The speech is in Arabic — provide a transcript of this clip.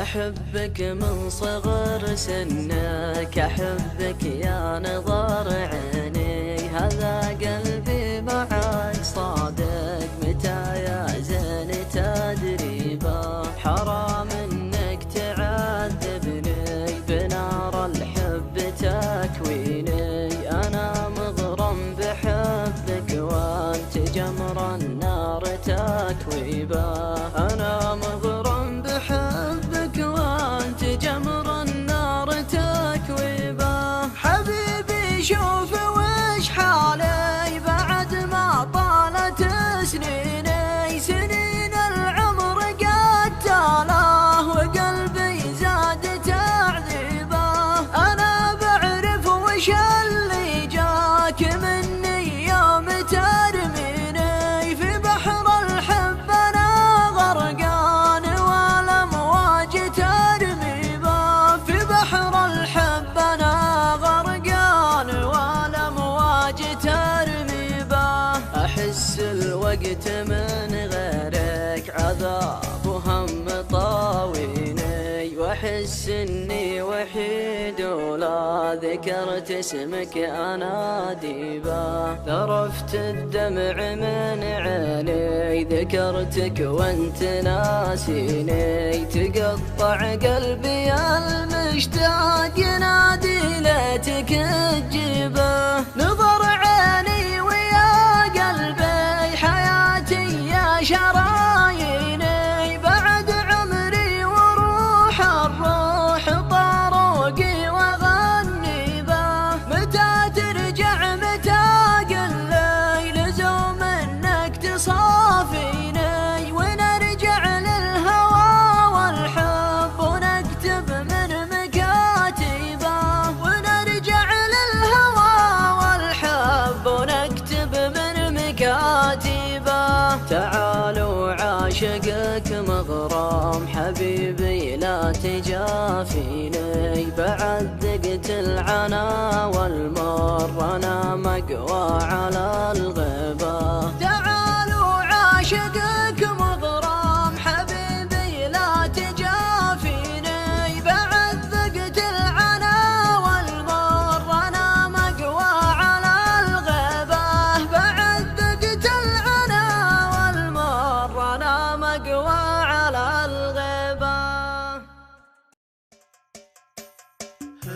أحبك من صغر سنك، أحبك يا نظر عيني، هذا قلبي معك صادق، متى يا زين تدريبه، حرام انك تعذبني بنار الحب تكويني، أنا مغرم بحبك وانت جمر النار تكويبه، أنا مغرم بحبك وانت جمر النار تكويبه. حبيبي شوف وش حالي بعد ما طالت سنيني، سنين العمر قد تالاه وقلبي زاد تعذيبه، انا بعرف وش اللي جاك مني يوم ترميني، في بحر الحب انا غرقان والامواج ترميبه، في بحر الحب انا غرقان والامواج ترميبه. احس الوقت من غيرك عذاب وهم طاويني، واحس اني وحيد ولا ذكرت اسمك انادي به، ذرفت الدمع من عيني ذكرتك وانت ناسيني، تقطع قلبي المشتاق ينادي ليتك تجيبه، نظر عيني ويا قلبي حياتي يا شراييني، بعد عمري وروح الروح طاروقي واغني به، متى ترجع متى قل لي لزوم انك تصافيني، ونرجع للهوى والحب ونكتب من مكاتبه، ونرجع للهوى والحب ونكتب من مكاتبه. تعالوا عاشقك مغرام حبيبي لا تجافيني، بعد ذقت العنا والمر انا مقوى على الغيبه. تعالوا عاشقك